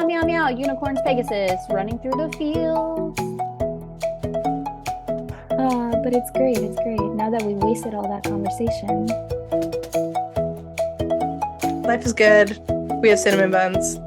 meow, meow. Unicorns, Pegasus, running through the fields. But it's great. It's great. Now that we wasted all that conversation. Life is good. We have cinnamon buns.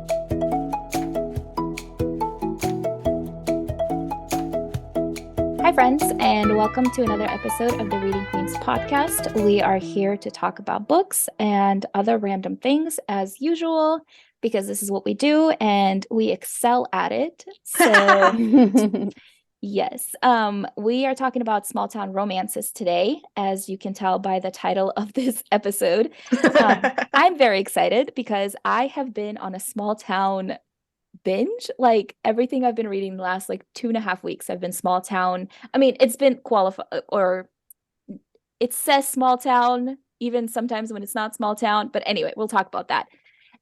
Hi, friends, and welcome to another episode of the Reading Queens podcast. We are here to talk about books and other random things as usual, because this is what we do and we excel at it. So, yes, we are talking about small town romances today, as you can tell by the title of this episode. I'm very excited because I have been on a small town binge. Like everything I've been reading the last like 2.5 weeks, I've been small town. I mean, it's been qualified, or it says small town even sometimes when it's not small town, but anyway, we'll talk about that.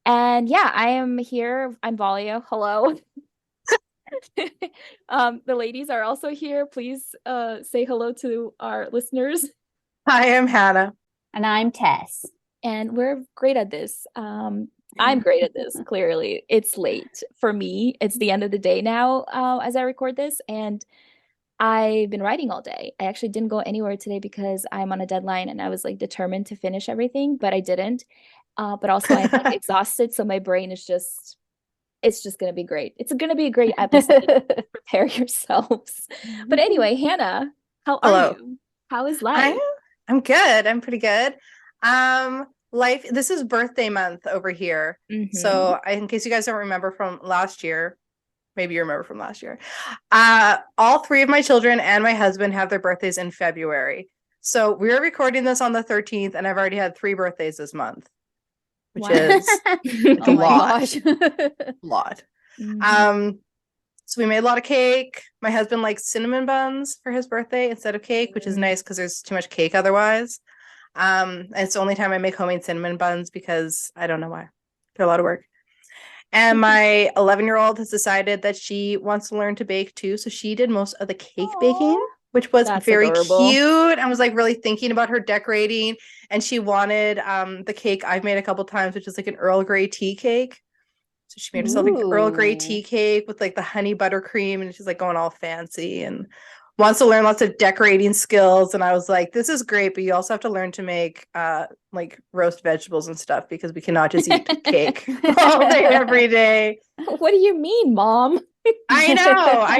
And yeah, I am here. I'm Valia. Hello. The ladies are also here. Please say hello to our listeners. I am Hanna. And I'm Tess. And we're great at this. I'm great at this, clearly. It's late for me. It's the end of the day now as I record this, and I've been writing all day. I actually didn't go anywhere today because I'm on a deadline and I was like determined to finish everything, but I didn't. But also I'm like exhausted, so my brain is just, it's just going to be great. It's going to be a great episode. Prepare yourselves. But anyway, Hanna, how are you? How is life? I'm good. I'm pretty good. This is birthday month over here. Mm-hmm. So in case you guys don't remember from last year, maybe you remember from last year, all three of my children and my husband have their birthdays in February. So we're recording this on the 13th and I've already had 3 birthdays this month, which is a lot. Lot. Mm-hmm. So we made a lot of cake. My husband likes cinnamon buns for his birthday instead of cake, which is nice because there's too much cake otherwise. It's the only time I make homemade cinnamon buns because I don't know why. They're a lot of work. And my 11-year-old has decided that she wants to learn to bake too. So she did most of the cake baking, which was very adorable. Cute. I was like really thinking about her decorating, and she wanted the cake I've made a couple times, which is like an Earl Grey tea cake. So she made herself like an Earl Grey tea cake with like the honey buttercream, and she's like going all fancy and wants to learn lots of decorating skills. And I was like, this is great, but you also have to learn to make like roast vegetables and stuff because we cannot just eat cake all day, every day. What do you mean, Mom? I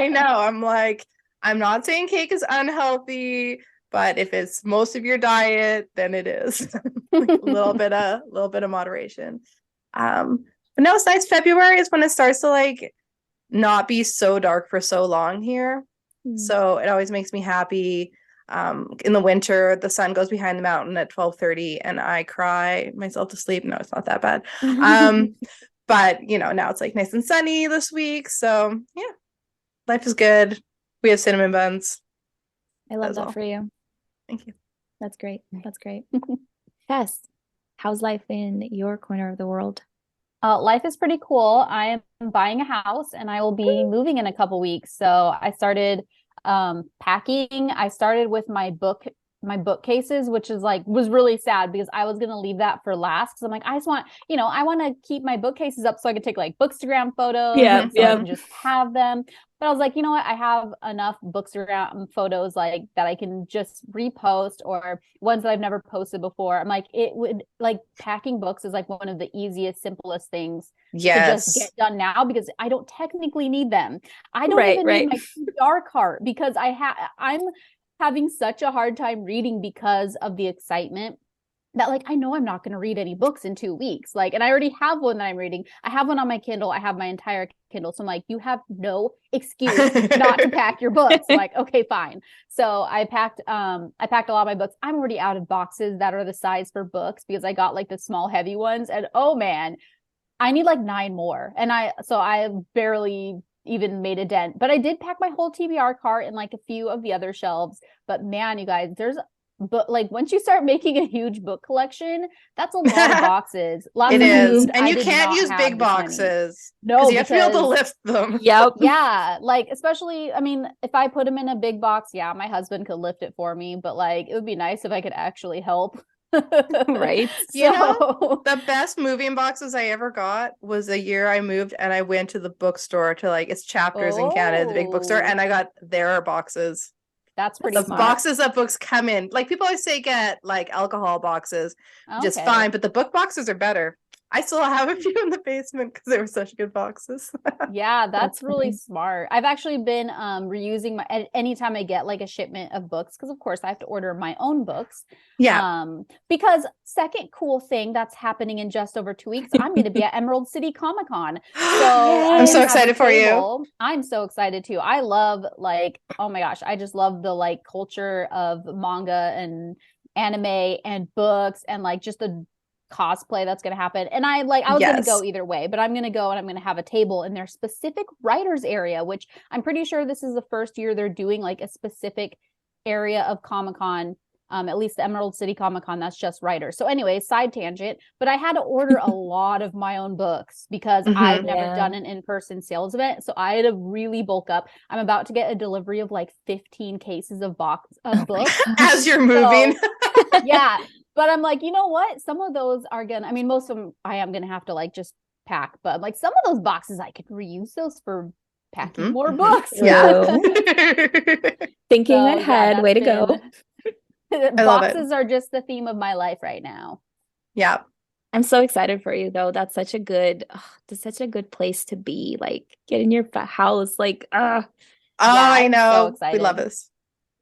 know. I'm like, I'm not saying cake is unhealthy, but if it's most of your diet, then it is. Like a little bit of moderation. But no, it's nice. February is when it starts to like not be so dark for so long here. So it always makes me happy. In the winter, the sun goes behind the mountain at 12:30 and I cry myself to sleep. No, it's not that bad. But now it's like nice and sunny this week. So yeah, life is good. We have cinnamon buns. I love that for you. Thank you. That's great. That's great. Tess, how's life in your corner of the world? Life is pretty cool. I am buying a house and I will be moving in a couple weeks. So I started packing. I started with my bookcases, which was really sad because I was going to leave that for last. Cause I'm like, I just want, I want to keep my bookcases up so I can take like Bookstagram photos. I can just have them. But I was like, you know what? I have enough Bookstagram photos like that I can just repost, or ones that I've never posted before. I'm like, it would like packing books is like one of the easiest, simplest things to just get done now because I don't technically need them. I don't even need my TBR cart because I'm having such a hard time reading because of the excitement that like I know I'm not going to read any books in 2 weeks. Like, and I already have one that I'm reading. I have one on my Kindle. I have my entire Kindle. So I'm like, you have no excuse not to pack your books. I'm like, okay, fine. So I packed a lot of my books. I'm already out of boxes that are the size for books because I got like the small heavy ones, and oh man, I need like 9 more. And I barely even made a dent, but I did pack my whole TBR cart and like a few of the other shelves. But man, you guys, but like once you start making a huge book collection, that's a lot of boxes. It is. And you can't use big boxes. No, you have to be able to lift them. Yep. Yeah. Like, especially, I mean, if I put them in a big box, yeah, my husband could lift it for me, but like, it would be nice if I could actually help. Right. You know, the best moving boxes I ever got was the year I moved and I went to the bookstore to like it's Chapters in Canada, the big bookstore, and I got their boxes. That's pretty The smart. boxes that books come in. Like people always say get like alcohol boxes, which is fine, but the book boxes are better. I still have a few in the basement because they were such good boxes. Yeah, that's really smart. I've actually been reusing my anytime I get like a shipment of books, because of course I have to order my own books. Yeah. Because second cool thing that's happening in just over 2 weeks, I'm going to be at Emerald City Comic Con. So I'm so excited for you. I'm so excited too. I love like, oh my gosh, I just love the like culture of manga and anime and books and like just the cosplay that's going to happen. And I was going to go either way, but I'm going to go and I'm going to have a table in their specific writers area, which I'm pretty sure this is the first year they're doing like a specific area of Comic-Con, at least the Emerald City Comic-Con, that's just writers. So anyway, side tangent, but I had to order a lot of my own books because I've never done an in-person sales event. So I had to really bulk up. I'm about to get a delivery of like 15 cases of books as you're moving. So, yeah. But I'm like, you know what? Some of those are I mean, most of them I am going to have to like just pack, but like some of those boxes, I could reuse those for packing more books. Yeah. Thinking ahead. Way to go. Boxes are just the theme of my life right now. Yeah. I'm so excited for you though. That's such a good place to be. Like get in your house. Like, I know. So we love this.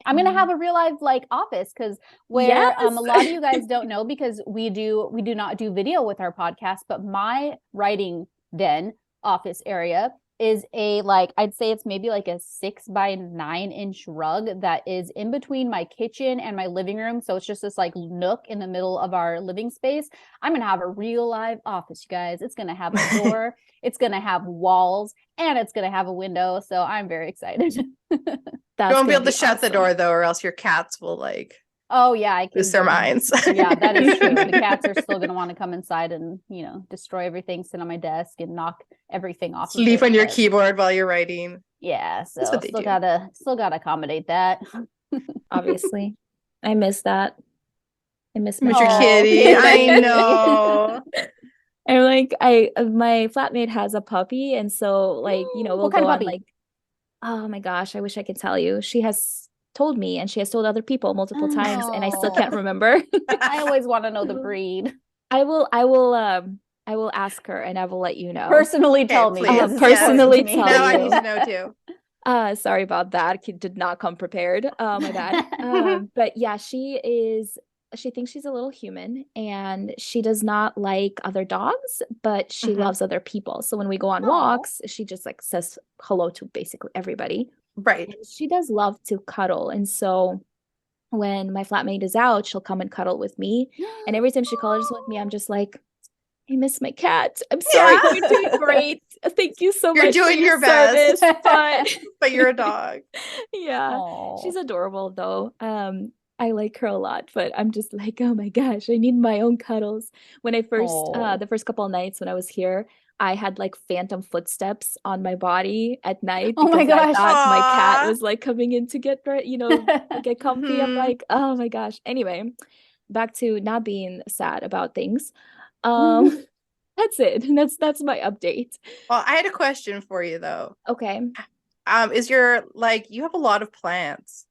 I'm going to have a real life like office because where a lot of you guys don't know because we do not do video with our podcast, but my writing den office area is a like I'd say it's maybe like a 6 by 9 inch rug that is in between my kitchen and my living room. So it's just this like nook in the middle of our living space. I'm going to have a real live office, you guys. It's going to have a door, it's going to have walls, and it's going to have a window. So I'm very excited. You won't be able to shut the door though, or else your cats will like. Oh yeah, I can lose their minds. Yeah, that is true. The cats are still going to want to come inside and destroy everything, sit on my desk, and knock everything off. Sleep on your keyboard while you're writing. Yeah, so still gotta accommodate that. Obviously, I miss that. I miss your kitty. I know. And like my flatmate has a puppy, and so like we'll go on like. Oh my gosh, I wish I could tell you. She has told me and she has told other people multiple times and I still can't remember. I always want to know the breed. I will ask her and I will let you know. Personally tell me. Personally tell you. Now I need to know too. Sorry about that. Did not come prepared. My bad. But yeah, she thinks she's a little human and she does not like other dogs, but she loves other people. So when we go on walks, she just like says hello to basically everybody. Right. And she does love to cuddle. And so when my flatmate is out, she'll come and cuddle with me. And every time she cuddles with me, I'm just like, I miss my cat. I'm sorry. You're doing great. Thank you so much. You're doing your best. But you're a dog. Yeah. Aww. She's adorable though. I like her a lot, but I'm just like, oh my gosh, I need my own cuddles. When I first, the first couple of nights when I was here, I had like phantom footsteps on my body at night. Oh my gosh. I thought my cat was like coming in to get, get comfy. I'm like, oh my gosh. Anyway, back to not being sad about things. That's it. That's my update. Well, I had a question for you though. Okay. Is your you have a lot of plants.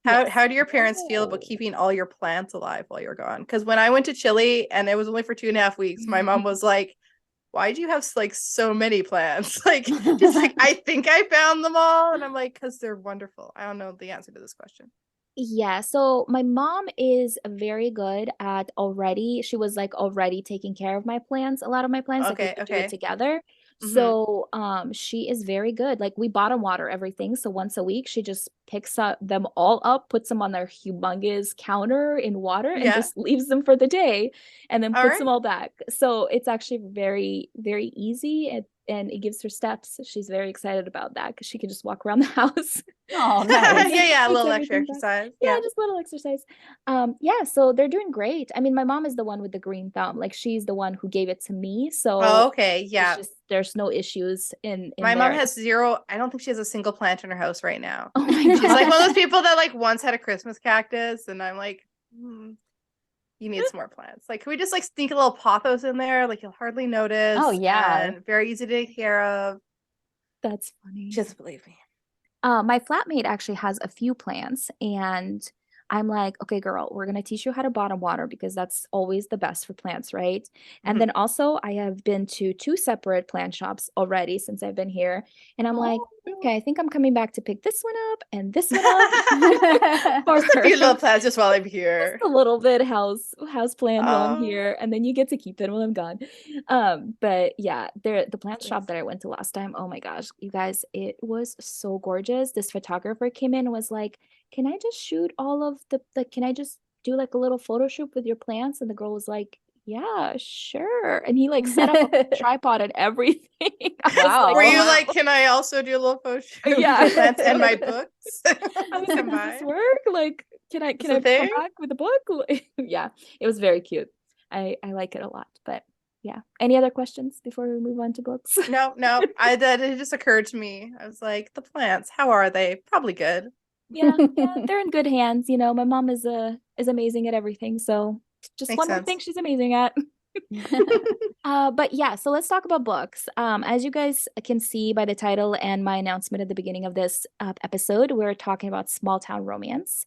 How do your parents feel about keeping all your plants alive while you're gone? Because when I went to Chile and it was only for 2.5 weeks, my mom was like, why do you have like so many plants? Like, just like, I think I found them all. And I'm like, because they're wonderful. I don't know the answer to this question. Yeah, so my mom is very good at she was like already taking care of my plants, a lot of my plants, okay, like we could do it together. So she is very good. Like we bottom water everything. So once a week, she just picks them all up, puts them on their humongous counter in water and just leaves them for the day and then puts them all back. So it's actually very, very easy and it gives her steps. She's very excited about that because she can just walk around the house. Oh, nice. Yeah, a little extra exercise. Yeah, just a little exercise. Yeah, so they're doing great. I mean, my mom is the one with the green thumb. Like she's the one who gave it to me. So okay, yeah. There's no issues in my mom has zero. I don't think she has a single plant in her house right now. Oh my God. She's like one of those people that like once had a Christmas cactus, and I'm like, You need some more plants. Like, can we just like sneak a little pothos in there? Like, you'll hardly notice. Oh, yeah. And very easy to take care of. That's funny. Just believe me. My flatmate actually has a few plants, and I'm like, okay, girl, we're gonna teach you how to bottom water because that's always the best for plants, right? And then also, I have been to two separate plant shops already since I've been here, and I'm like, okay, I think I'm coming back to pick this one up and this one up for Just a few her. little plants just while I'm here. Just a little bit house plant while I'm here, and then you get to keep it while I'm gone. But yeah, the plant shop that I went to last time, oh my gosh, you guys, it was so gorgeous. This photographer came in and was like, can I just shoot all of can I just do like a little photo shoot with your plants? And the girl was like, yeah, sure. And he like set up a tripod and everything. Wow. Were you like, can I also do a little photo shoot Yeah. with plants and my books? I was like, does this work? Like, can I come back with a book? Yeah, it was very cute. I like it a lot. But yeah. Any other questions before we move on to books? No. It just occurred to me. I was like, the plants, how are they? Probably good. Yeah, they're in good hands. You know, my mom is amazing at everything. So just Makes one more sense. thing she's amazing at. But yeah, so let's talk about books. As you guys can see by the title and my announcement at the beginning of this episode, we're talking about small town romance.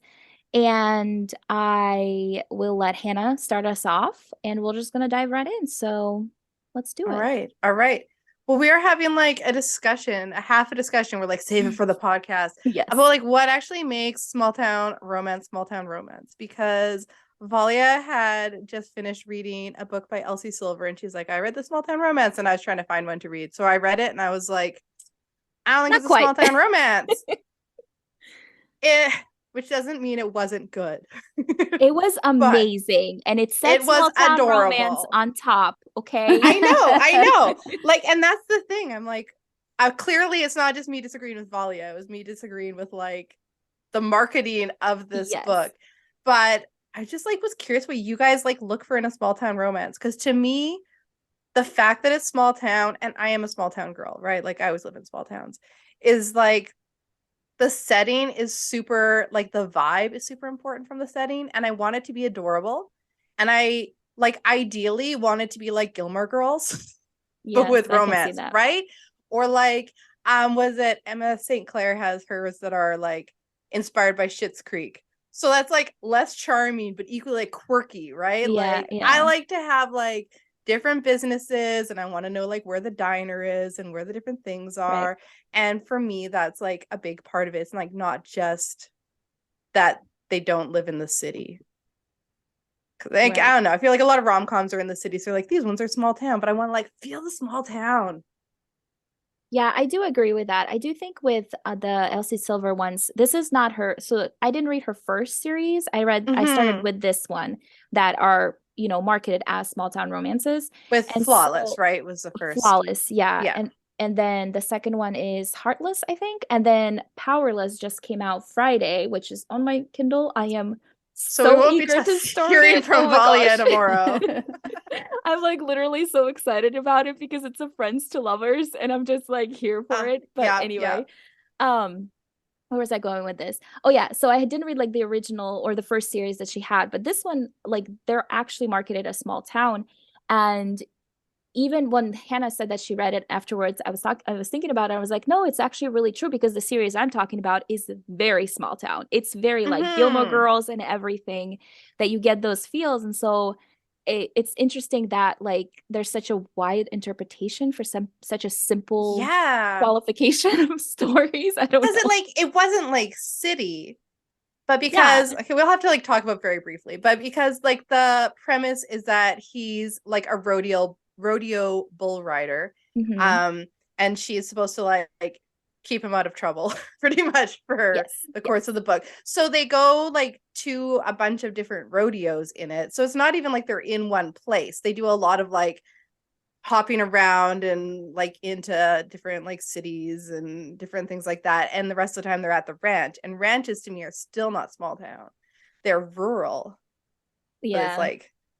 And I will let Hannah start us off, and we're just gonna dive right in. So let's do it. All right. Well, we are having like a discussion, a discussion. We're like, save it for the podcast. Yes. About like what actually makes small town romance. Because Valia had just finished reading a book by Elsie Silver, and she's like, I read the small town romance, and I was trying to find one to read. So I read it, and I was like, I don't think it's a small town romance. Which doesn't mean it wasn't good. It was amazing, and it said it was small town adorable romance on top. Okay, I know. Like, and that's the thing. I'm like, clearly, it's not just me disagreeing with Valia. It was me disagreeing with like the marketing of this book. But I just like was curious what you guys like look for in a small town romance, because to me, the fact that it's small town, and I am a small town girl, right? Like, I always live in small towns, is like, the setting is super, like, the vibe is super important from the setting, and I want it to be adorable, and I like ideally want it to be like Gilmore Girls, but with romance, right? Or like, was it Emma St. Clair has hers that are like inspired by Schitt's Creek, so that's like less charming but equally like quirky, right? I like to have like different businesses, and I want to know like where the diner is and where the different things are. Right. And for me, that's like a big part of it. It's like not just that they don't live in the city. Like, I don't know. I feel like a lot of rom-coms are in the city, so like these ones are small town, but I want to like feel the small town. Yeah, I do agree with that. I do think with the Elsie Silver ones, this is not her. So I didn't read her first series. I started with this one that are, you know, marketed as small town romances. With Flawless, right? Was the first. Flawless, yeah. And then the second one is Heartless, I think. And then Powerless just came out Friday, which is on my Kindle. I am so eager to start hearing from Valia tomorrow. I'm like literally so excited about it because it's a friends to lovers, and I'm just like here for it. But anyway, where was I going with this? Oh yeah, so I didn't read like the original or the first series that she had, but this one, like, they're actually marketed as small town. And even when Hannah said that she read it afterwards, I was thinking about it. I was like, no, it's actually really true, because the series I'm talking about is very small town. It's very like Gilmore Girls and everything, that you get those feels. And so it's interesting that like there's such a wide interpretation for such a simple qualification of stories. I don't know. It wasn't like city, but because okay, we'll have to like talk about very briefly, but because like the premise is that he's like a rodeo bull rider, and she is supposed to like keep him out of trouble pretty much for the course of the book. So they go like to a bunch of different rodeos in it, so it's not even like they're in one place. They do a lot of like hopping around and like into different like cities and different things like that, and the rest of the time they're at the ranch, and ranches to me are still not small town, they're rural.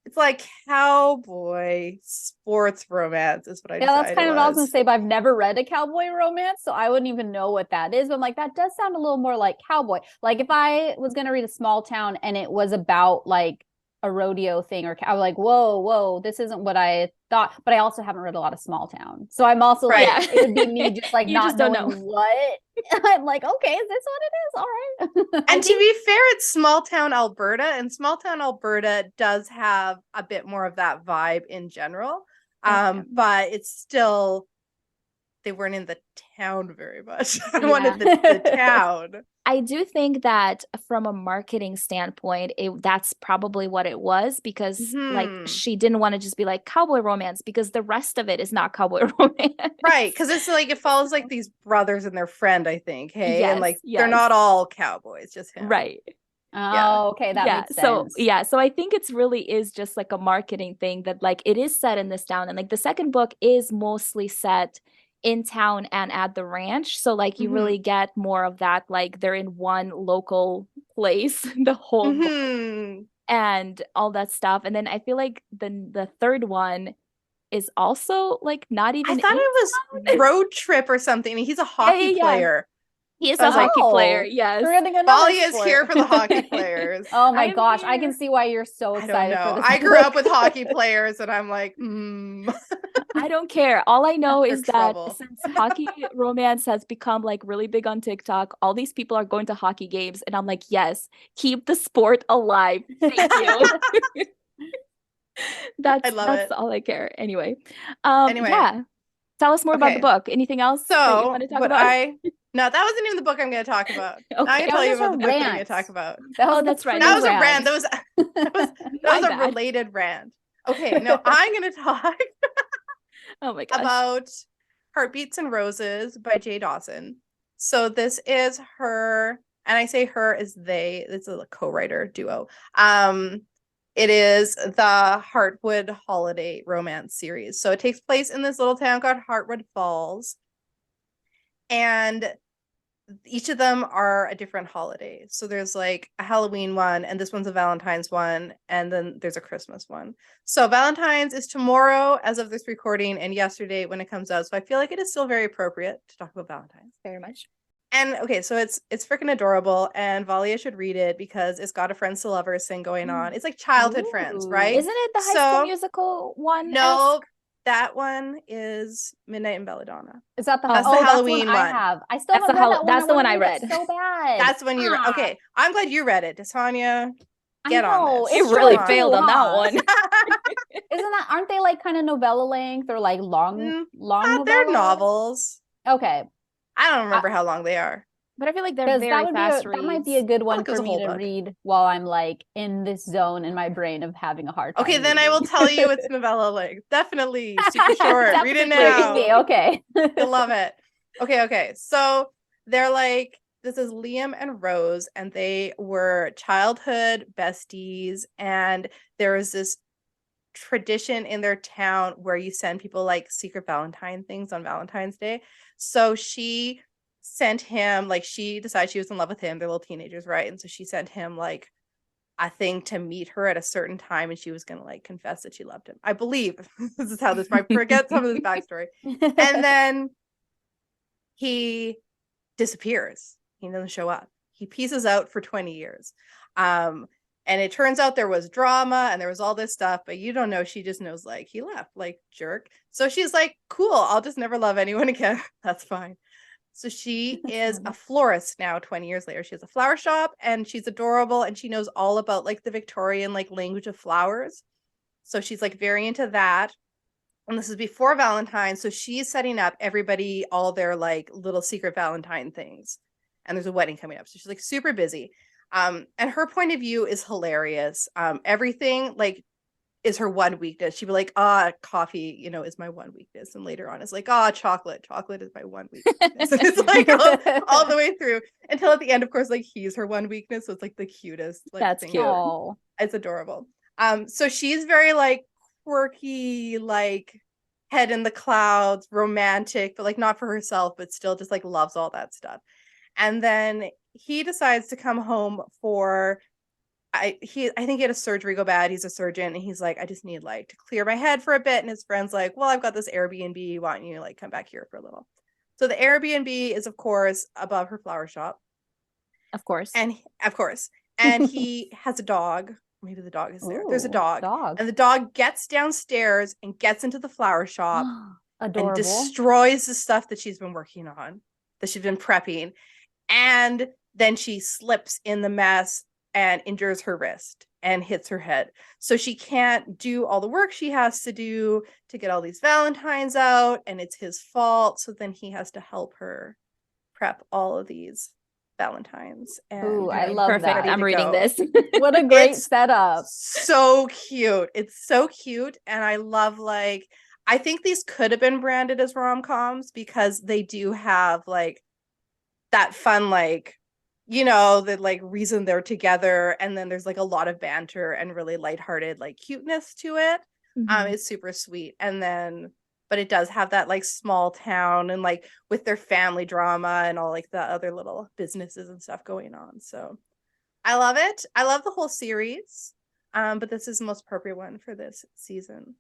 It's like cowboy sports romance is what I decided. That's kind of what I was gonna say, but I've never read a cowboy romance, so I wouldn't even know what that is. But I'm like, that does sound a little more like cowboy. Like if I was gonna read a small town and it was about like a rodeo thing, or I was like, whoa, this isn't what I thought. But I also haven't read a lot of small town, so I'm also like, it would be me just like not knowing what. I'm like, okay, is this what it is? All right. And to be fair, it's small town Alberta, and small town Alberta does have a bit more of that vibe in general. But it's still, they weren't in the town very much. I wanted the town. I do think that from a marketing standpoint, that's probably what it was, because like she didn't want to just be like cowboy romance, because the rest of it is not cowboy romance. Right, because it's like it follows like these brothers and their friend, I think. Hey, yes, and like they're not all cowboys, just him. Right. Oh, okay, that makes sense. So I think it's really is just like a marketing thing, that like it is set in this town, and like the second book is mostly set in town and at the ranch, so like you really get more of that, like they're in one local place the whole book, and all that stuff. And then I feel like the third one is also like not even, I thought it was Road Trip or something. He's a hockey player. He is a hockey player. Yes. Valia is here for the hockey players. Oh my gosh. I can see why you're so excited for this. I grew up with hockey players, and I'm like, I don't care. All I know is that since hockey romance has become like really big on TikTok, all these people are going to hockey games, and I'm like, yes, keep the sport alive. Thank you. That's all I care. Anyway. Yeah. Tell us more about the book. Anything else that you want to talk about? No, that wasn't even the book I'm going to talk about. I'm going to tell you about the book I'm going to talk about. That's right. That was a rant. That was a related rant. Okay, no, I'm going to talk oh my gosh. about Heartbeats and Roses by Jay Dawson. So this is her, and I say her is they. It's a co-writer duo. It is the Heartwood Holiday Romance series. So it takes place in this little town called Heartwood Falls. And each of them are a different holiday. So there's like a Halloween one, and this one's a Valentine's one, and then there's a Christmas one. So Valentine's is tomorrow as of this recording, and yesterday when it comes out. So I feel like it is still very appropriate to talk about Valentine's. Very much. And okay, so it's freaking adorable, and Valia should read it because it's got a Friends to Lovers thing going on. It's like childhood friends, right? Isn't it the High School Musical one? No, that one is Midnight in Belladonna. Is that the Halloween one? I have. I still haven't read that one. That's the one I read. So bad. That's the one you read. Okay, I'm glad you read it, Tessonja. Get on this. It really failed on that one. Aren't they like kind of novella length or like long? They're novels. Okay. I don't remember how long they are. But I feel like they're very fast reads. That might be a good one for me to read while I'm like in this zone in my brain of having a hard time. Okay, then I will tell you it's novella length. Definitely. Super short. Read it now. Okay. I love it. Okay. So they're like, this is Liam and Rose, and they were childhood besties. And there was this tradition in their town where you send people like secret Valentine things on Valentine's Day. So she sent him, like, she decided she was in love with him. They're little teenagers, right? And so she sent him like a thing to meet her at a certain time, and she was gonna like confess that she loved him. I believe this is how this might forget some of this backstory. And then he disappears. He doesn't show up. He pieces out for 20 years. And it turns out there was drama and there was all this stuff, but you don't know. She just knows, like, he left, like, jerk. So she's like, cool, I'll just never love anyone again. That's fine. So she is a florist now, 20 years later. She has a flower shop, and she's adorable, and she knows all about like the Victorian like language of flowers. So she's like very into that. And this is before Valentine's. So she's setting up everybody all their like little secret Valentine things. And there's a wedding coming up. So she's like super busy. And her point of view is hilarious. Everything like is her one weakness. She'd be like, coffee, is my one weakness. And later on it's like, chocolate is my one weakness. And it's like all the way through until at the end, of course, like he's her one weakness. So it's like the cutest. Like, that's thing cute. Ever. It's adorable. So she's very like quirky, like head in the clouds, romantic, but like not for herself, but still just like loves all that stuff. And then he decides to come home for, I think he had a surgery go bad. He's a surgeon, and he's like, I just need like to clear my head for a bit. And his friend's like, well, I've got this Airbnb. Why don't you like come back here for a little? So the Airbnb is, of course, above her flower shop. Of course. And he has a dog, maybe the dog is there. Ooh, there's a dog. And the dog gets downstairs and gets into the flower shop and destroys the stuff that she's been working on, that she's been prepping. And then she slips in the mess and injures her wrist and hits her head. So she can't do all the work she has to do to get all these valentines out, and it's his fault. So then he has to help her prep all of these valentines. Ooh, I love that. I'm reading this. What a great setup. So cute. It's so cute. And I love, like, I think these could have been branded as rom-coms because they do have like that fun, like, you know, the like reason they're together, and then there's like a lot of banter and really lighthearted like cuteness to it. It's super sweet. And then but it does have that like small town and like with their family drama and all like the other little businesses and stuff going on. So I love it. I love the whole series. But this is the most appropriate one for this season.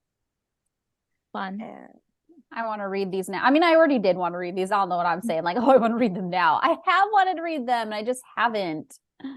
Fun. And I want to read these now. I mean, I already did want to read these. I don't know what I'm saying. Like, oh, I want to read them now. I have wanted to read them and I just haven't.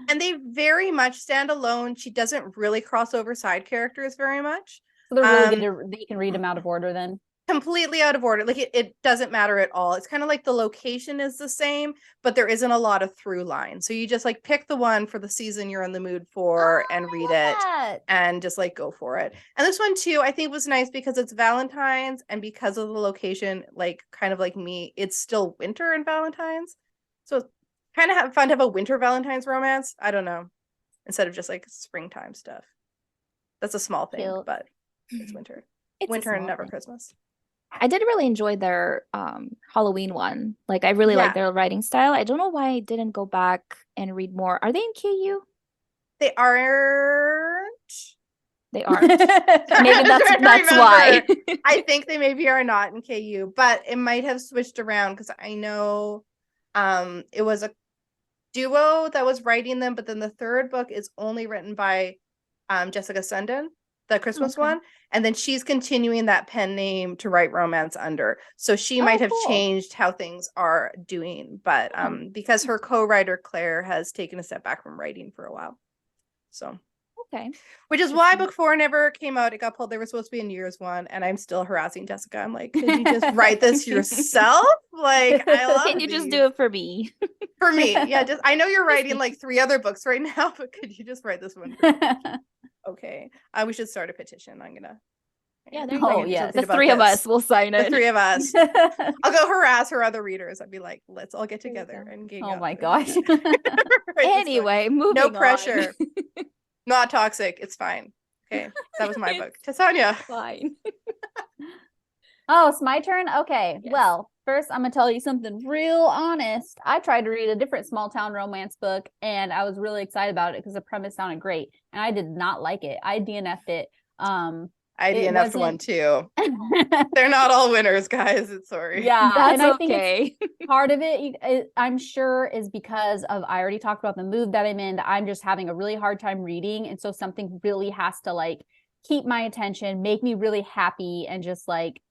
And they very much stand alone. She doesn't really cross over side characters very much. So they're really good to, you can read them out of order then? Completely out of order. Like it doesn't matter at all. It's kind of like the location is the same, but there isn't a lot of through line. So you just like pick the one for the season you're in the mood for and read it and just like go for it. And this one too, I think was nice because it's Valentine's, and because of the location, like kind of like me, it's still winter in Valentine's. So it's kind of fun to have a winter Valentine's romance. I don't know. Instead of just like springtime stuff. That's a small thing, but it's winter. It's winter and never thing. Christmas. I did really enjoy their Halloween one. Like I really like their writing style. I don't know why I didn't go back and read more. Are they in KU? They aren't. They aren't. Maybe that's why. I think they maybe are not in KU, but it might have switched around because I know it was a duo that was writing them, but then the third book is only written by Jessica Sundin, the Christmas one, and then she's continuing that pen name to write romance under. So she might have changed how things are doing, but because her co-writer Claire has taken a step back from writing for a while. So which is why book 4 never came out. It got pulled. They were supposed to be a New Year's one, and I'm still harassing Jessica. I'm like, could you just write this yourself? Like, I love Can you just do it for me? For me, yeah. Just I know you're writing like 3 other books right now, but could you just write this one for me? Okay. We should start a petition. I'm gonna. Yeah, there you go. Yeah, the 3 of us will sign it. The 3 of us. I'll go harass her other readers. I'd be like, let's all get together and game. Oh my gosh. Anyway, moving no pressure. Not toxic. It's fine. Okay. That was my book. Tessonja. Fine. Oh, it's my turn? Okay. Yes. Well, first I'm going to tell you something real honest. I tried to read a different small town romance book, and I was really excited about it because the premise sounded great, and I did not like it. I DNF'd it. I DNF'd one too. They're not all winners, guys. It's sorry. Yeah, that's and I think part of it, I'm sure, is because of I already talked about the mood that I'm in. I'm just having a really hard time reading, and so something really has to like keep my attention, make me really happy, and just like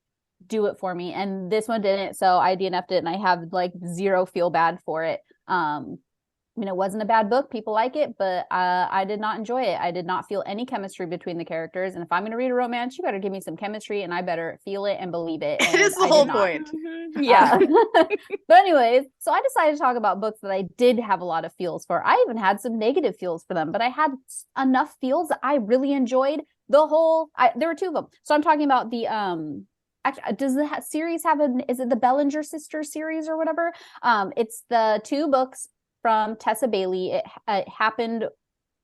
do it for me. And this one didn't, so I DNF'd it, and I have like zero feel bad for it. I mean, it wasn't a bad book. People like it, but I did not enjoy it. I did not feel any chemistry between the characters. And if I'm going to read a romance, you better give me some chemistry, and I better feel it and believe it. And it is the whole point. Yeah. But anyways, so I decided to talk about books that I did have a lot of feels for. I even had some negative feels for them, but I had enough feels that I really enjoyed the whole. There were 2 of them. So I'm talking about the actually, does the series have is it the Bellinger Sisters series or whatever? It's the 2 books from Tessa Bailey. It happened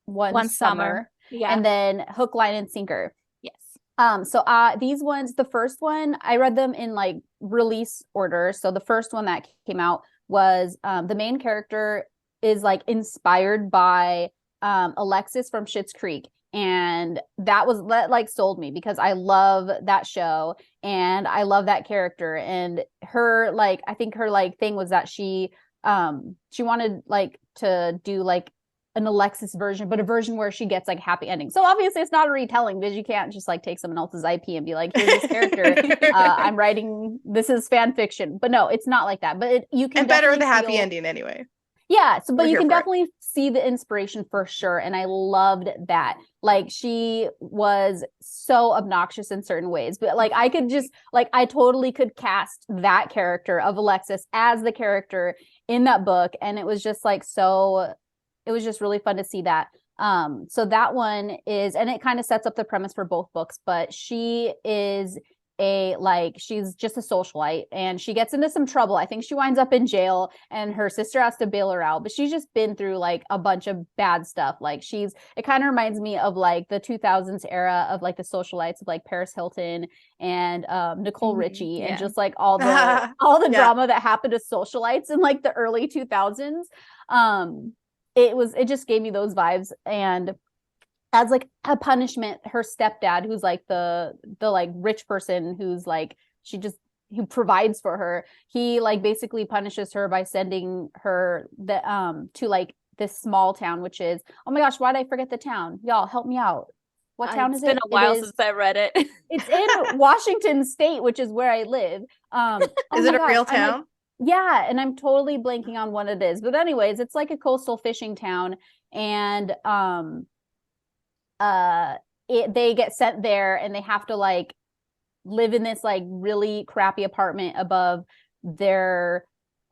one summer. Yeah. And then Hook, Line, and Sinker. Yes. So these ones, the first one, I read them in like release order. So the first one that came out was the main character is like inspired by Alexis from Schitt's Creek. And that like sold me because I love that show and I love that character. And her, like, I think her like thing was that she wanted like to do like an Alexis version, but a version where she gets like happy ending. So obviously it's not a retelling because you can't just like take someone else's IP and be like, here's this character. I'm writing, this is fan fiction, but no, it's not like that. But you can and better the happy ending anyway. Yeah, so but We're you here can for it. definitely see the inspiration for sure. And I loved that. Like she was so obnoxious in certain ways, but like I could just like I totally could cast that character of Alexis as the character in that book. And it was just like so it was just really fun to see that. So that one is, and it kind of sets up the premise for both books, but she is she's just a socialite and she gets into some trouble. I think she winds up in jail and her sister has to bail her out, but she's just been through like a bunch of bad stuff. Like it kind of reminds me of like the 2000s era of like the socialites of like Paris Hilton and Nicole Richie and just like all the drama that happened to socialites in like the early 2000s. It just gave me those vibes. And as like a punishment, her stepdad, who's like the like rich person who's like who provides for her, he like basically punishes her by sending her to like this small town, which is, oh my gosh, why did I forget the town? Y'all help me out. What town is it? It's been a while since I read it. It's in Washington State, which is where I live. Is it a real town? Yeah, and I'm totally blanking on what it is. But anyways, it's like a coastal fishing town, and they get sent there and they have to like live in this like really crappy apartment above their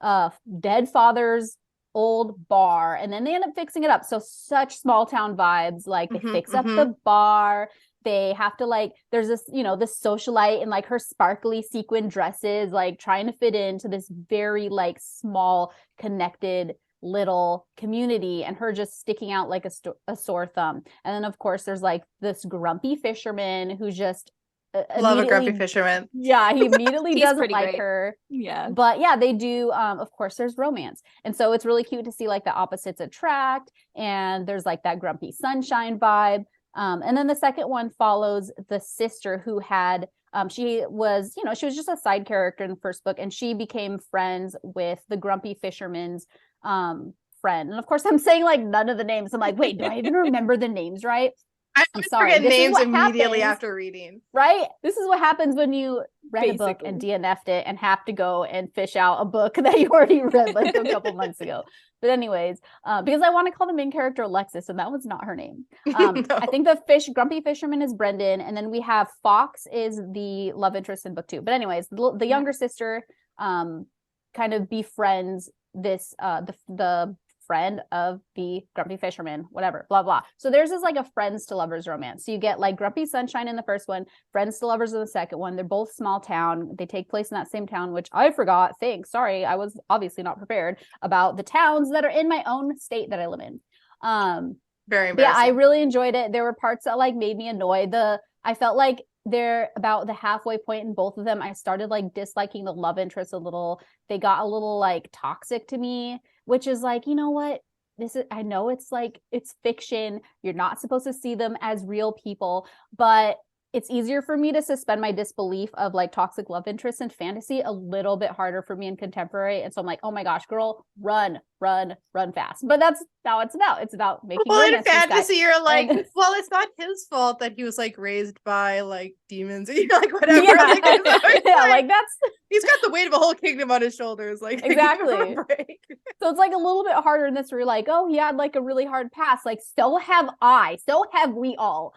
dead father's old bar, and then they end up fixing it up. So such small town vibes. Like they fix up the bar. They have to like, there's this, this socialite in like her sparkly sequin dresses, like trying to fit into this very like small connected little community, and her just sticking out like a sore thumb. And then of course there's like this grumpy fisherman who just love a grumpy fisherman. Yeah, he immediately doesn't like great. her. Yeah, but yeah, they do. Of course there's romance, and so it's really cute to see like the opposites attract, and there's like that grumpy sunshine vibe. And then the second one follows the sister who had she was just a side character in the first book, and she became friends with the grumpy fisherman's friend. And of course I'm saying like none of the names. I'm like, wait, do I even remember the names right? I'm sorry. Forget names immediately after reading. Right? This is what happens when you read a book and DNF'd it and have to go and fish out a book that you already read like a couple months ago. But anyways, because I want to call the main character Alexis, and that was not her name. No. I think the grumpy fisherman is Brendan, and then we have Fox is the love interest in book 2. But anyways, the younger sister kind of befriends this the friend of the grumpy fisherman, whatever, blah blah. So there's this like a friends to lovers romance. So you get like grumpy sunshine in the first one, friends to lovers in the second one. They're both small town. They take place in that same town, which I forgot. Thanks. Sorry, I was obviously not prepared about the towns that are in my own state that I live in. Very embarrassing. Yeah, I really enjoyed it. There were parts that like made me annoyed. I felt like they're about the halfway point in both of them. I started like disliking the love interest a little. They got a little like toxic to me, which is like, you know what? I know it's like, it's fiction. You're not supposed to see them as real people, but it's easier for me to suspend my disbelief of like toxic love interests in fantasy, a little bit harder for me in contemporary. And so I'm like, oh my gosh, girl, run fast. But that's not what it's about. It's about making in fantasy, you're like, well, it's not his fault that he was like raised by like demons. And you're like, whatever. Yeah, like that's he's got the weight of a whole kingdom on his shoulders. Like exactly. So it's like a little bit harder in this where you're like, oh, he had like a really hard past. Like, so have we all.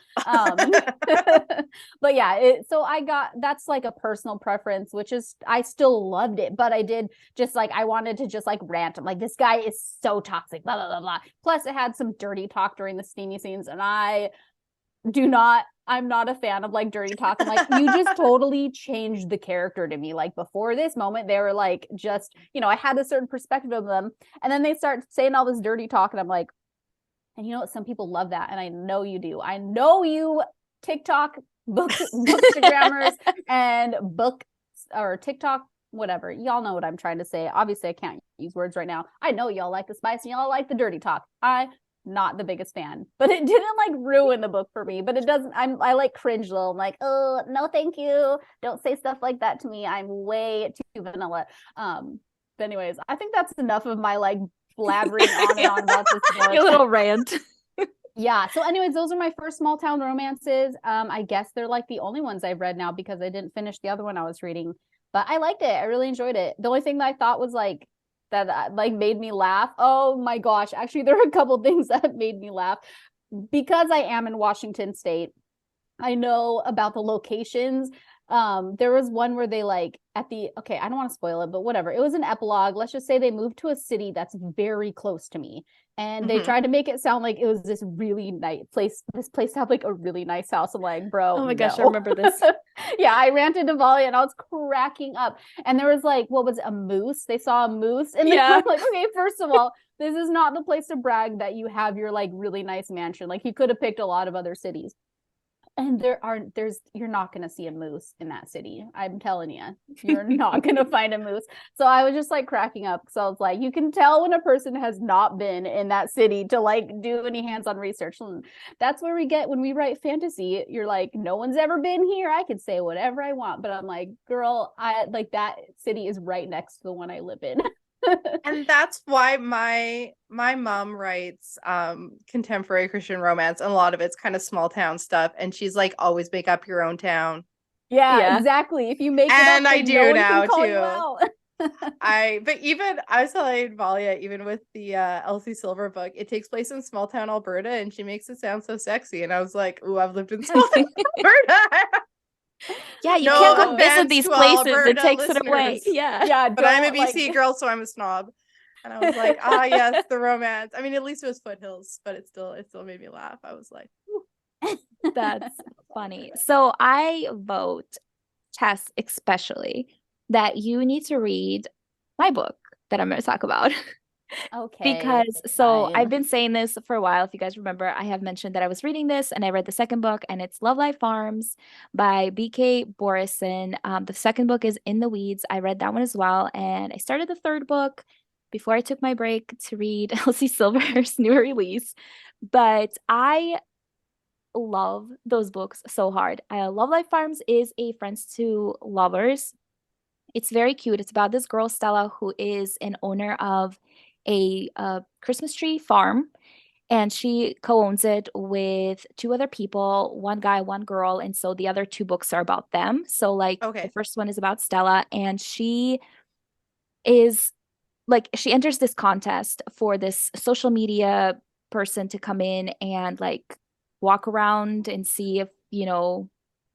But yeah, so that's like a personal preference, which is, I still loved it, but I did just like, I wanted to just like rant. I'm like, this guy is so toxic, blah, blah, blah, blah. Plus it had some dirty talk during the steamy scenes, and I'm not a fan of like dirty talk. I'm like, you just totally changed the character to me. Like before this moment, they were like, just, I had a certain perspective of them. And then they start saying all this dirty talk. And I'm like, and you know what? Some people love that. And I know you do. I know you TikTok bookstagrammers and book or TikTok, whatever. Y'all know what I'm trying to say. Obviously I can't use words right now. I know y'all like the spice and y'all like the dirty talk. I'm not the biggest fan, but it didn't like ruin the book for me. But it doesn't, I like cringe a little. I'm like, oh no, thank you. Don't say stuff like that to me. I'm way too vanilla. But anyways, I think that's enough of my like blabbering on and on about this book. Your little rant. Yeah. So anyways, those are my first small town romances. I guess they're like the only ones I've read now because I didn't finish the other one I was reading, but I liked it. I really enjoyed it. The only thing that I thought was like that like made me laugh. Oh my gosh. Actually, there were a couple things that made me laugh because I am in Washington State. I know about the locations. There was one where they like I don't want to spoil it, but whatever. It was an epilogue. Let's just say they moved to a city that's very close to me. And they tried to make it sound like it was this really nice place. This place had like a really nice house. I'm like, bro. Oh my gosh, no. I remember this. Yeah, I ranted to Valia and I was cracking up. And there was like, what was it, a moose? They saw a moose. And Yeah. I'm like, okay, first of all, this is not the place to brag that you have your like really nice mansion. Like he could have picked a lot of other cities. And you're not going to see a moose in that city. I'm telling you, you're not going to find a moose. So I was just like cracking up. So I was like, you can tell when a person has not been in that city to like do any hands-on research. And that's where we get when we write fantasy. You're like, no one's ever been here. I can say whatever I want. But I'm like, girl, I like that city is right next to the one I live in. And that's why my mom writes contemporary Christian romance, and a lot of it's kind of small town stuff, and she's like, always make up your own town. Yeah. Exactly. If you make it and up, I do now too. I was telling Valia, even with the Elsie Silver book, it takes place in small town Alberta, and she makes it sound so sexy, and I was like, ooh, I've lived in small town Alberta. Yeah, you can't go visit these places. Alberta it takes listeners. it away. Yeah. But I'm a BC girl, so I'm a snob. And I was like, yes, the romance. I mean, at least it was foothills, but it still made me laugh. I was like, that's funny. So I vote, Tess especially, that you need to read my book that I'm going to talk about. Okay. Because I've been saying this for a while. If you guys remember, I have mentioned that I was reading this and I read the second book, and it's Love Life Farms by B.K. Borison. The second book is In the Weeds. I read that one as well. And I started the third book before I took my break to read Elsie Silver's new release. But I love those books so hard. Love Life Farms is a friends to lovers. It's very cute. It's about this girl, Stella, who is an owner of a Christmas tree farm, and she co-owns it with two other people, one guy, one girl, and so the other two books are about them. So like the first one is about Stella, and she is like she enters this contest for this social media person to come in and like walk around and see if,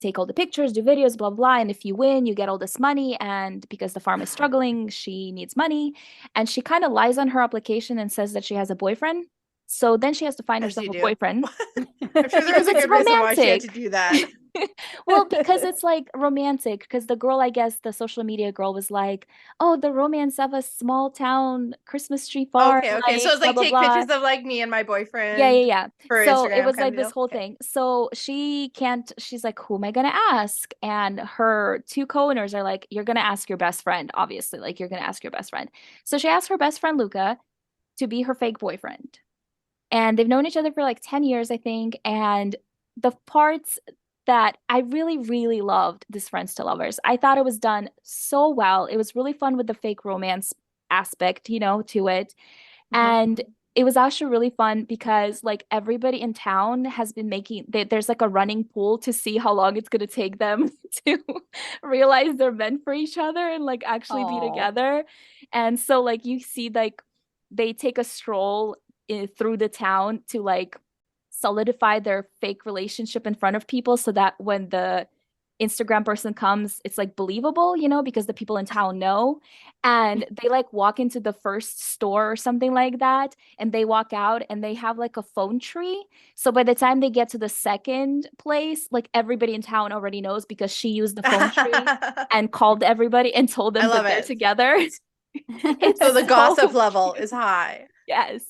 take all the pictures, do videos, blah, blah. And if you win, you get all this money. And because the farm is struggling, she needs money. And she kind of lies on her application and says that she has a boyfriend. So then she has to find herself a boyfriend. I'm sure there's a good reason why she had to do that. Well, because it's like romantic, because the girl, I guess the social media girl was like, oh, the romance of a small town Christmas tree farm. Okay. Like, so it's like blah, take blah, blah. pictures of like me and my boyfriend. Yeah. For so Instagram it was like kind of this whole thing. So she's like, who am I gonna ask? And her two co-owners are like, you're gonna ask your best friend, obviously. Like you're gonna ask your best friend. So she asked her best friend Luca to be her fake boyfriend. And they've known each other for like 10 years, I think. And the parts that I really, really loved this Friends to Lovers. I thought it was done so well. It was really fun with the fake romance aspect, to it. And it was actually really fun because like everybody in town has been there's like a running pool to see how long it's going to take them to realize they're meant for each other and like actually be together. And so like you see like they take a stroll through the town to like solidify their fake relationship in front of people so that when the Instagram person comes, it's like believable, because the people in town know. And they like walk into the first store or something like that, and they walk out and they have like a phone tree. So by the time they get to the second place, like everybody in town already knows because she used the phone tree and called everybody and told them that they're together. So the gossip level is high. Yes.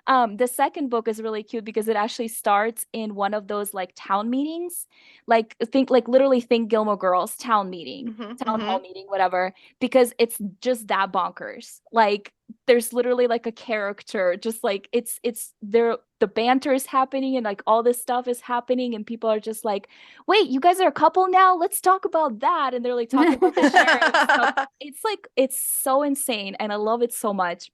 The second book is really cute because it actually starts in one of those like town meetings, literally think Gilmore Girls town meeting, town hall meeting, whatever, because it's just that bonkers. Like there's literally like a character, just like it's there, the banter is happening and like all this stuff is happening and people are just like, wait, you guys are a couple now? Let's talk about that. And they're like talking about the sheriff. It's like, it's so insane and I love it so much.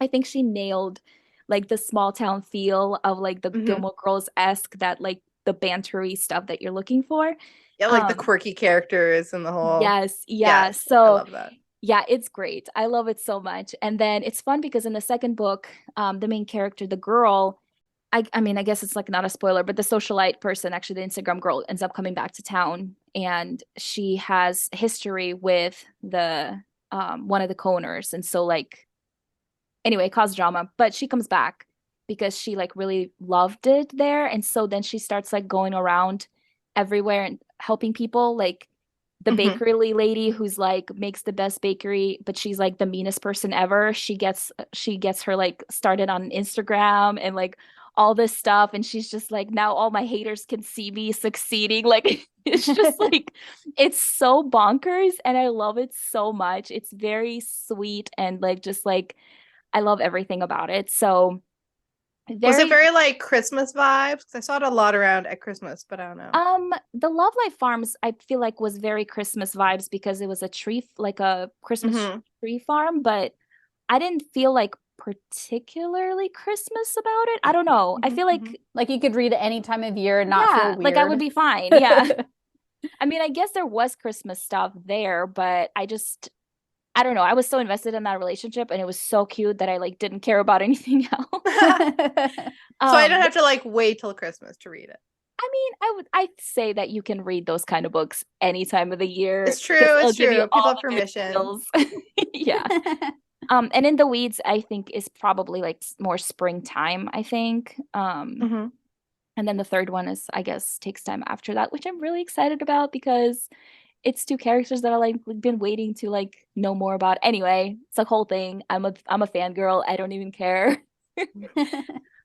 I think she nailed like the small town feel of like the Gilmore Girls-esque, that like the bantery stuff that you're looking for. Yeah, like the quirky characters and the whole. Yes. So I love that. Yeah, it's great. I love it so much. And then it's fun because in the second book, the main character, the girl, I mean, I guess it's like not a spoiler, but the socialite person, actually the Instagram girl, ends up coming back to town, and she has history with the one of the co-owners. And so like anyway, it caused drama, but she comes back because she like really loved it there. And so then she starts like going around everywhere and helping people, like the bakery lady who's like makes the best bakery, but she's like the meanest person ever. She gets her like started on Instagram and like all this stuff, and she's just like, now all my haters can see me succeeding. Like it's just like it's so bonkers, and I love it so much. It's very sweet and like just like I love everything about it. So was it very like Christmas vibes? Because I saw it a lot around at Christmas, but I don't know. The Love Life Farms, I feel like was very Christmas vibes because it was a tree, like a Christmas tree farm, but I didn't feel like particularly Christmas about it. I don't know. I feel like you could read it any time of year and not feel weird. Like I would be fine. Yeah. I mean, I guess there was Christmas stuff there, but I don't know. I was so invested in that relationship, and it was so cute that I like didn't care about anything else. So I don't have to like wait till Christmas to read it. I mean, I'd say that you can read those kind of books any time of the year. It's true. It's true. People have permission. Yeah. And In the Weeds, I think is probably like more springtime, I think. And then the third one is, I guess, takes time after that, which I'm really excited about because it's two characters that I like been waiting to like know more about. Anyway, it's a whole thing. I'm a fangirl. I don't even care.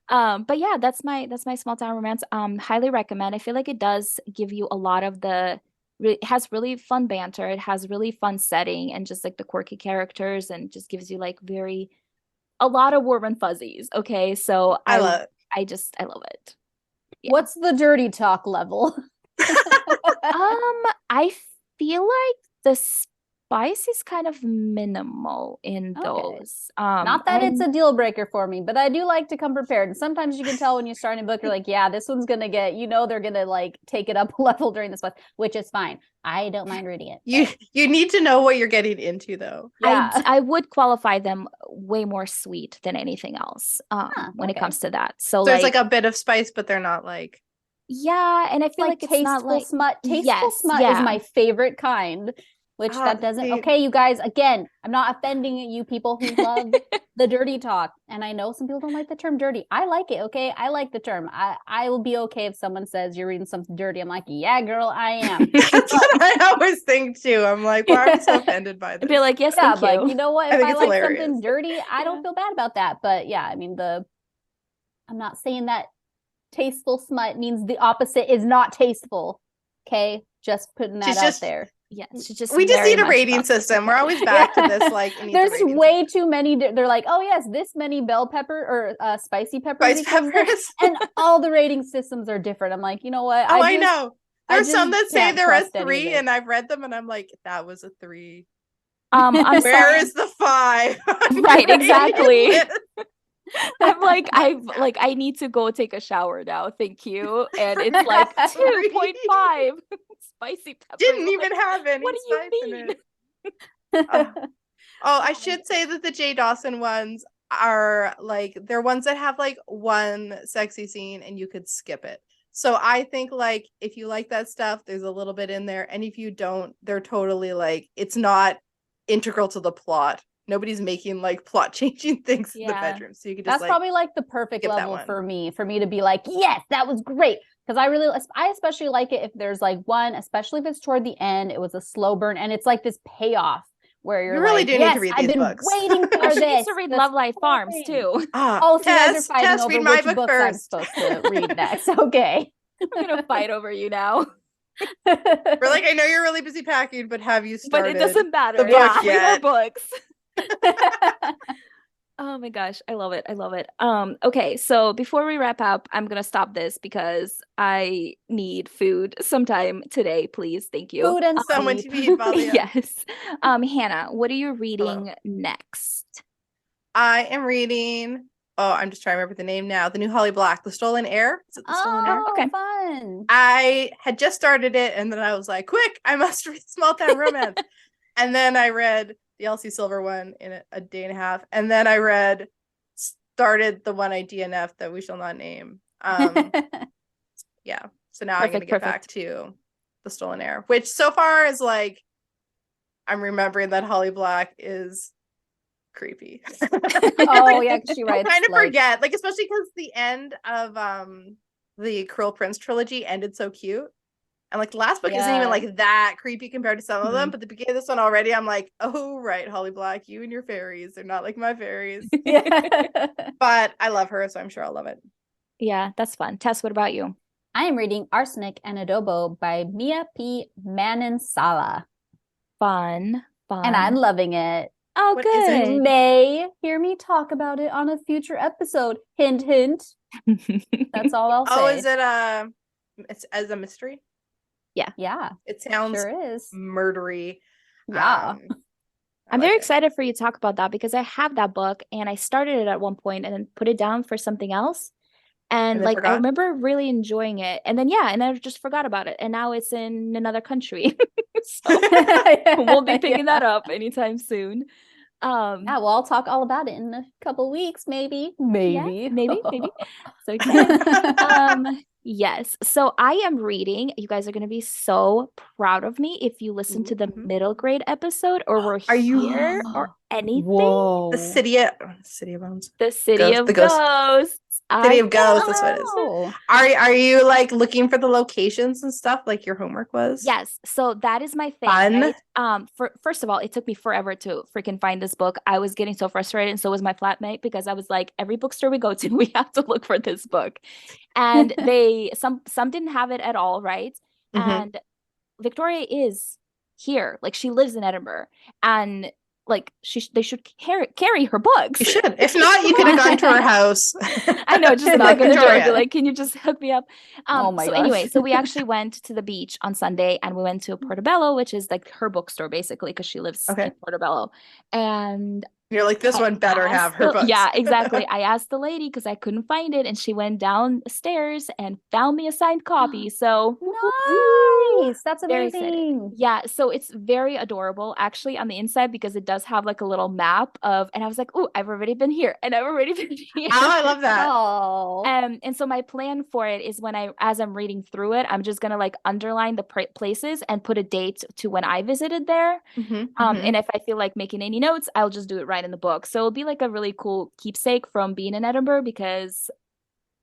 But yeah, that's my small town romance. Highly recommend. I feel like it does give you a lot of it has really fun banter. It has really fun setting and just like the quirky characters, and just gives you like a lot of warm and fuzzies. Okay, so I love it. Yeah. What's the dirty talk level? I feel like the spice is kind of minimal in those. Not that it's a deal breaker for me, but I do like to come prepared. And sometimes you can tell when you start a book, you're like, yeah, this one's gonna get, they're gonna like take it up a level during this one, which is fine. I don't mind reading it. You need to know what you're getting into, though. Yeah. I would qualify them way more sweet than anything else when it comes to that. So there's like a bit of spice, but they're not like. Yeah, and I feel like it's not like smut. Tasteful smut is my favorite kind. Which that doesn't. Okay, you guys. Again, I'm not offending you people who love the dirty talk, and I know some people don't like the term dirty. I like it. Okay, I like the term. I will be okay if someone says you're reading something dirty. I'm like, yeah, girl, I am. That's what I always think too. I'm like, why are you so offended by this? I'd be like, yes, thank you. But you know what? If I like hilarious. Something dirty, I don't feel bad about that. But yeah, I mean, I'm not saying that tasteful smut means the opposite is not tasteful. Okay, just putting that out there. Yes, we just need a rating system. We're always back to this. Like, there's way too many. They're like, oh yes, this many bell pepper or spicy peppers, and all the rating systems are different. I'm like, you know what? I know. There's some that say there are 3, and I've read them, and I'm like, that was a 3. Where is the 5? Right, exactly. I'm like, I need to go take a shower now. Thank you. And it's like 2.5. Spicy pepper. Didn't even have any. What do you mean? I should say that the J. Dawson ones are like, they're ones that have like one sexy scene and you could skip it. So I think like if you like that stuff, there's a little bit in there, and if you don't, they're totally like, it's not integral to the plot. Nobody's making like plot changing things in the bedroom, so you could just. That's probably like the perfect level for me to be like, yes, that was great. Because I especially like it if there's like one, especially if it's toward the end, it was a slow burn, and it's like this payoff where you're really like, do need to read these books. I've been waiting for this. She needs to read Love Life Farms too. So you guys are fighting over which books I'm supposed to read next. Okay, I'm gonna fight over you now. We're like, I know you're really busy packing, but have you started? But it doesn't matter. The book yet. Read our books. Oh my gosh, I love it. Okay, so before we wrap up, I'm gonna stop this because I need food sometime today, please. Thank you. Food and someone to feed, Valia. Yes. Hannah, what are you reading next? I am reading. Oh, I'm just trying to remember the name now. The new Holly Black, The Stolen Heir. Is it The Stolen Heir? Okay, fun. I had just started it, and then I was like, quick, I must read Small Town Romance. And then I read the Elsie Silver one in a day and a half. And then I started the one I DNF that we shall not name. Yeah. So now I'm going to get back to The Stolen Heir, which so far is like, I'm remembering that Holly Black is creepy. Oh yeah, because she writes. I'm trying to forget, like, especially because the end of the Cruel Prince trilogy ended so cute, and like the last book isn't even like that creepy compared to some of them, but the beginning of this one already, I'm like, oh right, Holly Black, you and your fairies, they're not like my fairies. But I love her, so I'm sure I'll love it. Yeah, that's fun. Tess, what about you? I am reading Arsenic and Adobo by Mia P. Manansala. Fun. And I'm loving it. Oh, What good. is it? You may hear me talk about it on a future episode. Hint, hint. That's all I'll say. Oh, is it it's as a mystery? Yeah. It sounds Sure is. murdery. Yeah. I'm very excited for you to talk about that because I have that book and I started it at one point and then put it down for something else. And like, I remember really enjoying it. And then, and I just forgot about it. And now it's in another country. So we'll be picking that up anytime soon. Yeah, well, I'll talk all about it in a couple weeks, maybe. Maybe. So excited. Yes. So I am reading. You guys are going to be so proud of me if you listen to the middle grade episode or were here or anything. Whoa. The City of Bones. The City of Ghosts. City of Ghosts, that's what it is. Are you like looking for the locations and stuff like your homework was? Yes. So that is my thing. Fun. Right? First of all, it took me forever to freaking find this book. I was getting so frustrated, and so was my flatmate because I was like, every bookstore we go to, we have to look for this book. And some didn't have it at all, right? And Victoria is here. Like she lives in Edinburgh. And like they should carry her books. You should. If not, you could have gone to her house. I know, just knock on the door and be like, can you just hook me up? Oh my gosh. Anyway, so we actually went to the beach on Sunday and we went to Portobello, which is like her bookstore basically because she lives in Portobello. And you're like, this one better have her books. Yeah, exactly. I asked the lady because I couldn't find it and she went downstairs and found me a signed copy. So nice. That's amazing. Yeah, so it's very adorable actually on the inside because it does have like a little map of, and I was like, oh, I've already been here and I've already been here. Oh, I love that. Oh. And so my plan for it is as I'm reading through it, I'm just gonna like underline the places and put a date to when I visited there. And if I feel like making any notes, I'll just do it right in the book. So it'll be like a really cool keepsake from being in Edinburgh because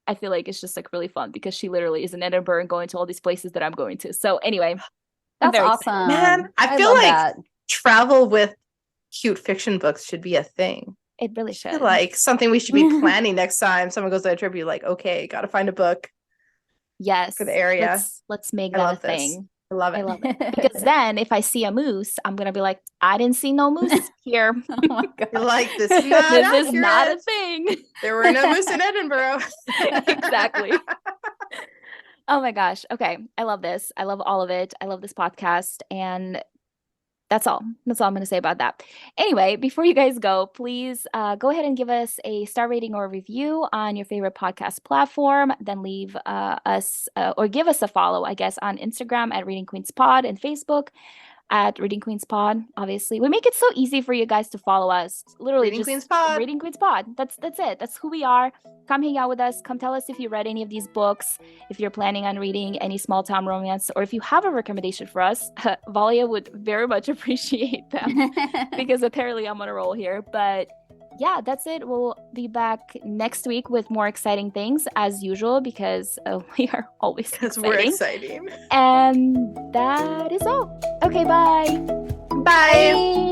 I feel like it's just like really fun because she literally is in Edinburgh and going to all these places that I'm going to. So anyway, that's awesome. Man, I feel like travel with cute fiction books should be a thing. It really should. I feel like something we should be planning next time someone goes on a trip. You're like, okay, got to find a book. Yes, for the area. Let's make that a thing. I love it. Because then if I see a moose, I'm going to be like, I didn't see no moose here. Oh my God. You're like, this is not a thing. There were no moose in Edinburgh. Exactly. Oh my gosh. Okay. I love this. I love all of it. I love this podcast. And that's all. That's all I'm going to say about that. Anyway, before you guys go, please go ahead and give us a star rating or a review on your favorite podcast platform. Then leave us or give us a follow, I guess, on Instagram at Reading Queens Pod and Facebook at Reading Queens Pod. Obviously, we make it so easy for you guys to follow us. Literally, Reading Queens Pod. Reading Queens Pod. That's it. That's who we are. Come hang out with us. Come tell us if you read any of these books, if you're planning on reading any small town romance, or if you have a recommendation for us. Valia would very much appreciate them because apparently I'm on a roll here. But yeah, that's it. We'll be back next week with more exciting things as usual because we are always we're exciting. And that is all. Okay, bye. Bye.